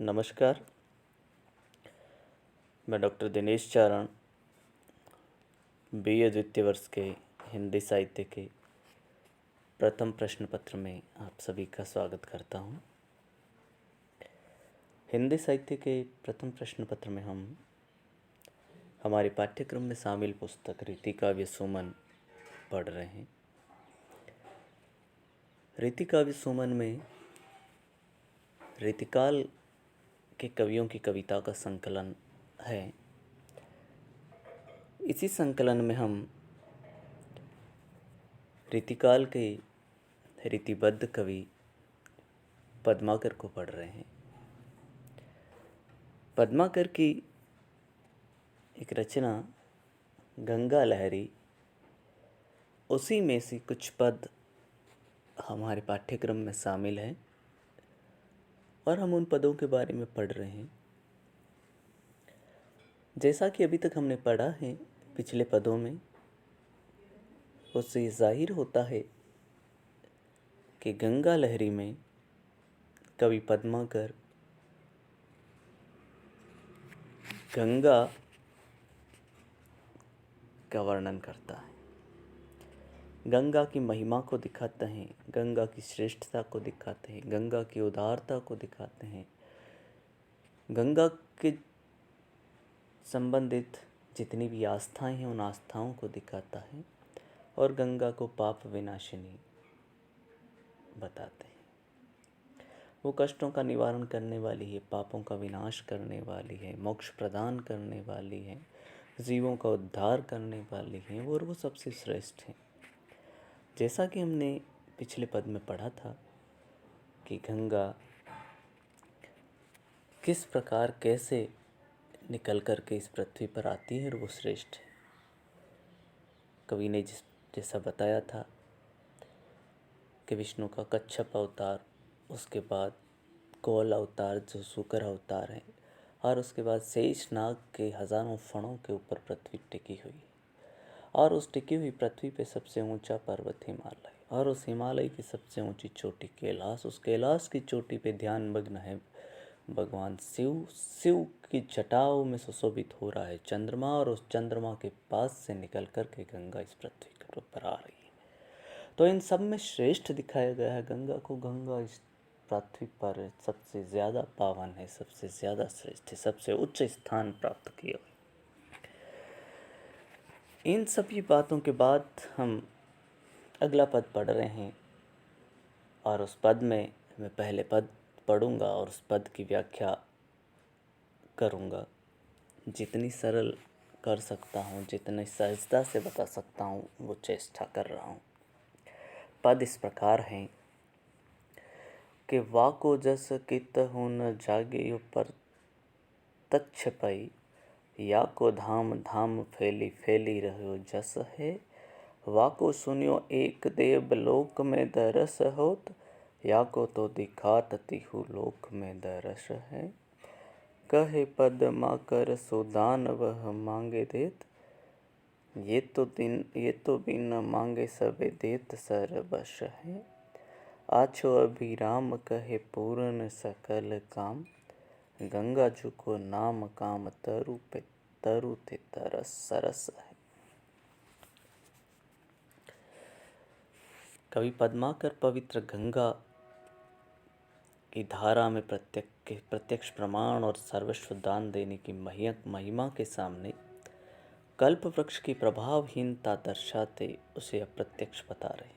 नमस्कार। मैं डॉक्टर दिनेश चारण बीए द्वितीय वर्ष के हिंदी साहित्य के प्रथम प्रश्न पत्र में आप सभी का स्वागत करता हूं। हिंदी साहित्य के प्रथम प्रश्न पत्र में हम हमारे पाठ्यक्रम में शामिल पुस्तक रीति काव्य सुमन पढ़ रहे हैं। रीति काव्य सुमन में रीतिकाल के कवियों की कविता का संकलन है। इसी संकलन में हम रीतिकाल के रीतिबद्ध कवि पद्माकर को पढ़ रहे हैं। पद्माकर की एक रचना गंगा लहरी, उसी में से कुछ पद हमारे पाठ्यक्रम में शामिल हैं और हम उन पदों के बारे में पढ़ रहे हैं। जैसा कि अभी तक हमने पढ़ा है पिछले पदों में, उससे जाहिर होता है कि गंगा लहरी में कवि पद्माकर गंगा का वर्णन करता है, गंगा की महिमा को दिखाते हैं, गंगा की श्रेष्ठता को दिखाते हैं, गंगा की उदारता को दिखाते हैं, गंगा के संबंधित जितनी भी आस्थाएं हैं उन आस्थाओं को दिखाता है और गंगा को पाप विनाशिनी बताते हैं। वो कष्टों का निवारण करने वाली है, पापों का विनाश करने वाली है, मोक्ष प्रदान करने वाली है, जीवों का उद्धार करने वाली है और वो सबसे श्रेष्ठ है। जैसा कि हमने पिछले पद में पढ़ा था कि गंगा किस प्रकार कैसे निकल कर के इस पृथ्वी पर आती है और वो श्रेष्ठ है। कवि ने जैसा बताया था कि विष्णु का कच्छप अवतार, उसके बाद कौल अवतार जो शुक्र अवतार है, और उसके बाद शेष नाग के हजारों फणों के ऊपर पृथ्वी टिकी हुई और उस टिकी हुई पृथ्वी पे सबसे ऊंचा पर्वत हिमालय और उस हिमालय की सबसे ऊंची चोटी कैलाश। उस कैलाश की चोटी पे ध्यान मग्न है भगवान शिव। शिव की जटाओं में सुशोभित हो रहा है चंद्रमा और उस चंद्रमा के पास से निकल कर के गंगा इस पृथ्वी के ऊपर आ रही है। तो इन सब में श्रेष्ठ दिखाया गया है गंगा को। गंगा इस पृथ्वी पर सबसे ज़्यादा पावन है, सबसे ज़्यादा श्रेष्ठ है, सबसे उच्च स्थान प्राप्त किया। इन सभी बातों के बाद हम अगला पद पढ़ रहे हैं और उस पद में मैं पहले पद पढ़ूंगा और उस पद की व्याख्या करूंगा। जितनी सरल कर सकता हूँ, जितनी सहजता से बता सकता हूँ, वो चेष्टा कर रहा हूँ। पद इस प्रकार हैं कि वाको जस कित हुन जागे पर तच्छ पई, या को धाम धाम फैली फैली रहो जस है। वाको सुनियो एक देव लोक में दरस होत, या को तो दिखात तिहु लोक में दरस है। कहे पद्माकर सुदान वह मांगे देत, ये तो बिन मांगे सबे देत सरबश है। आछो अभिराम कहे पूर्ण सकल काम, गंगा जू को नाम काम तरु पे तरु ते तरस सरस है। कवि पद्माकर पवित्र गंगा की धारा में प्रत्यक्ष प्रमाण और सर्वस्व दान देने की महिमा के सामने कल्प वृक्ष की प्रभावहीनता दर्शाते उसे अप्रत्यक्ष बता रहे हैं।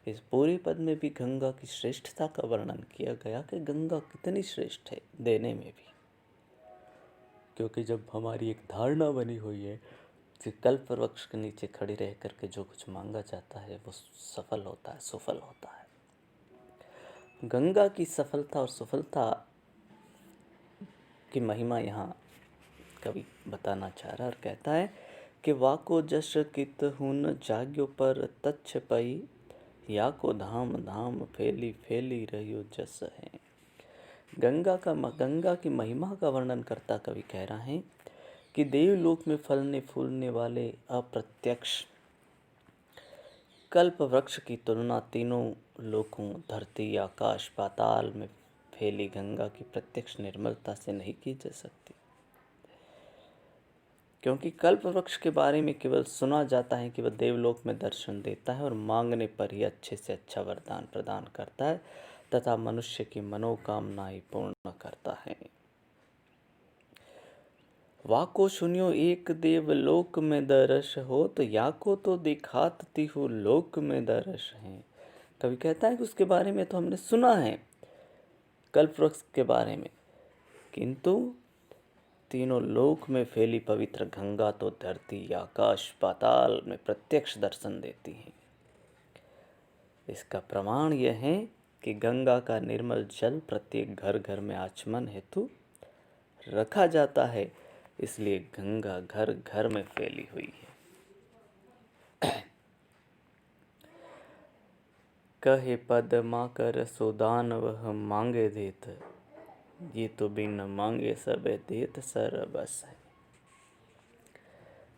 इस पूरे पद में भी गंगा की श्रेष्ठता का वर्णन किया गया कि गंगा कितनी श्रेष्ठ है देने में भी, क्योंकि जब हमारी एक धारणा बनी हुई है कि कल्प वृक्ष के नीचे खड़ी रह करके जो कुछ मांगा जाता है वो सफल होता है, सुफल होता है। गंगा की सफलता और सफलता की महिमा यहाँ कवि बताना चाह रहा है और कहता है कि वाको जश कित हुन जाग्यो पर तच्छ पई, या को धाम धाम फैली फैली रहियो जस है। गंगा की महिमा का वर्णन करता कवि कह रहा है कि देवलोक में फलने फूलने वाले अप्रत्यक्ष कल्प वृक्ष की तुलना तीनों लोकों धरती, आकाश, पाताल में फैली गंगा की प्रत्यक्ष निर्मलता से नहीं की जा सकती, क्योंकि कल्प वृक्ष के बारे में केवल सुना जाता है कि वह देवलोक में दर्शन देता है और मांगने पर ही अच्छे से अच्छा वरदान प्रदान करता है तथा मनुष्य की मनोकामनाएं पूर्ण करता है। वाको सुनियो एक देवलोक में दरस हो, तो याको तो दिखात तिहु लोक में दरस है। कवि कहता है कि उसके बारे में तो हमने सुना है, कल्प वृक्ष के बारे में, किंतु तीनों लोक में फैली पवित्र गंगा तो धरती आकाश पाताल में प्रत्यक्ष दर्शन देती है। इसका प्रमाण यह है कि गंगा का निर्मल जल प्रत्येक घर घर में आचमन हेतु रखा जाता है, इसलिए गंगा घर घर में फैली हुई है। कहे पद्मा कर सुदान वह मांगे देत, ये तो बिन मांगे सब देत सरबस है।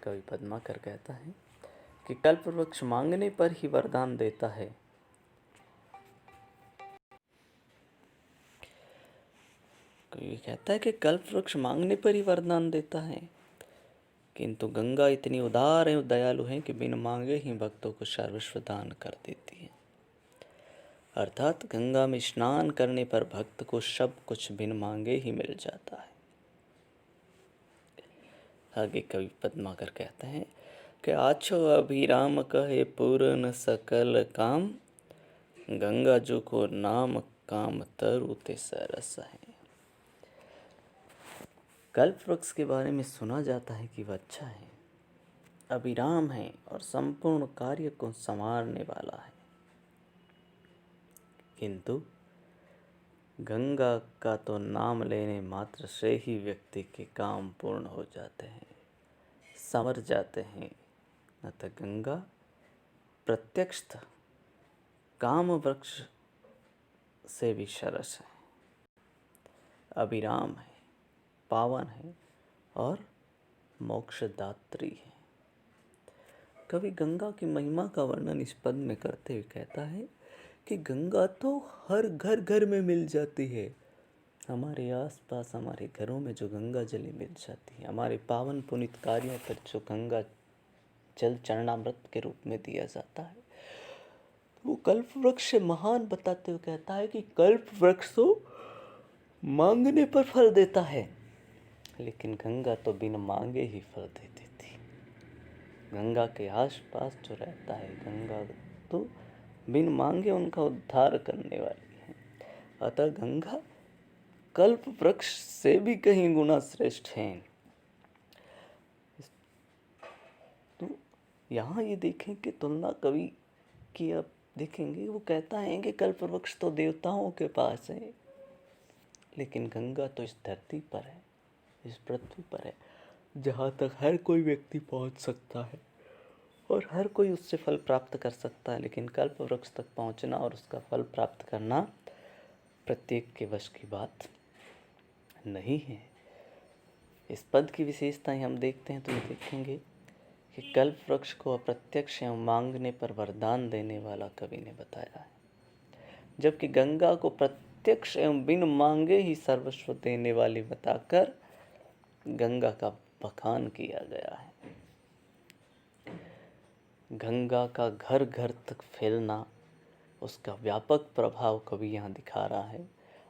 कवि पद्माकर कहता है कि कल्प वृक्ष मांगने पर ही वरदान देता है। कवि कहता है कि कल्प वृक्ष मांगने पर ही वरदान देता है, किंतु गंगा इतनी उदार एवं दयालु है कि बिन मांगे ही भक्तों को सर्वस्व दान कर देती है। अर्थात गंगा में स्नान करने पर भक्त को सब कुछ बिन मांगे ही मिल जाता है। आगे कवि पद्माकर कहते हैं कि आछो अभिराम कहे पूर्ण सकल काम, गंगा जो को नाम काम तरु ते सरस है। कल्प वृक्ष के बारे में सुना जाता है कि वह अच्छा है, अभिराम है और संपूर्ण कार्य को संवारने वाला है, किंतु गंगा का तो नाम लेने मात्र से ही व्यक्ति के काम पूर्ण हो जाते हैं, संवर जाते हैं। अतः गंगा प्रत्यक्षतः काम वृक्ष से भी सरस है, अभिराम है, पावन है और मोक्षदात्री है। कवि गंगा की महिमा का वर्णन इस पद में करते हुए कहता है कि गंगा तो हर घर घर में मिल जाती है। हमारे आसपास हमारे घरों में जो गंगा जली मिल जाती है, हमारे पावन पुनीत कार्यों पर जो गंगा जल चरणामृत के रूप में दिया जाता है, वो कल्प वृक्ष से महान बताते हुए कहता है कि कल्प वृक्ष तो मांगने पर फल देता है, लेकिन गंगा तो बिन मांगे ही फल दे देती। गंगा के आसपास जो रहता है, गंगा तो बिन मांगे उनका उद्धार करने वाली है। अतः गंगा कल्प वृक्ष से भी कहीं गुना श्रेष्ठ है। तो यहाँ ये देखें कि तुलना कवि की आप देखेंगे, वो कहता है कि कल्प वृक्ष तो देवताओं के पास है, लेकिन गंगा तो इस धरती पर है, इस पृथ्वी पर है, जहाँ तक हर कोई व्यक्ति पहुँच सकता है और हर कोई उससे फल प्राप्त कर सकता है। लेकिन कल्प वृक्ष तक पहुँचना और उसका फल प्राप्त करना प्रत्येक के वश की बात नहीं है। इस पद की विशेषताएं हम देखते हैं तो देखेंगे कि कल्प वृक्ष को अप्रत्यक्ष एवं मांगने पर वरदान देने वाला कवि ने बताया है, जबकि गंगा को प्रत्यक्ष एवं बिन मांगे ही सर्वस्व देने वाली बताकर गंगा का बखान किया गया है। गंगा का घर घर तक फैलना, उसका व्यापक प्रभाव कवि यहाँ दिखा रहा है,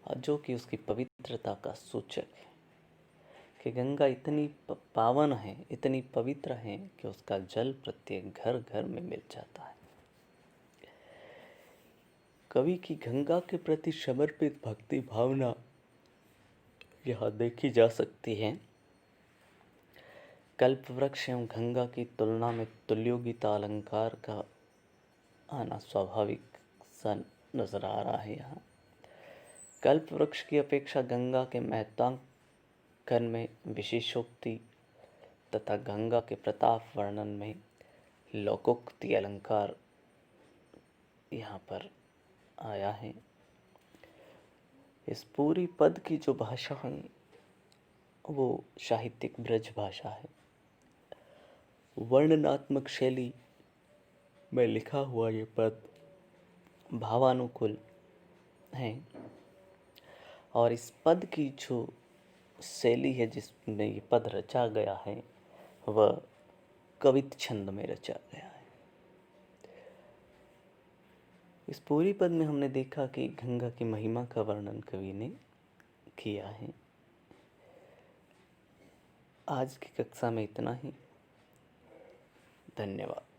और जो कि उसकी पवित्रता का सूचक है कि गंगा इतनी पावन है, इतनी पवित्र है कि उसका जल प्रत्येक घर घर में मिल जाता है। कवि की गंगा के प्रति समर्पित भक्ति भावना यहाँ देखी जा सकती है। कल्प वृक्ष एवं गंगा की तुलना में तुल्योगिता अलंकार का आना स्वाभाविक सा नजर आ रहा है। यहाँ कल्प वृक्ष की अपेक्षा गंगा के महत्वांकन में विशेषोक्ति तथा गंगा के प्रताप वर्णन में लोकोक्ति अलंकार यहाँ पर आया है। इस पूरी पद की जो भाषा है वो साहित्यिक ब्रज भाषा है, वर्णनात्मक शैली में लिखा हुआ ये पद भावानुकूल है। और इस पद की जो शैली है जिसमें ये पद रचा गया है वह कवित छंद में रचा गया है। इस पूरी पद में हमने देखा कि गंगा की महिमा का वर्णन कवि ने किया है। आज की कक्षा में इतना ही। धन्यवाद।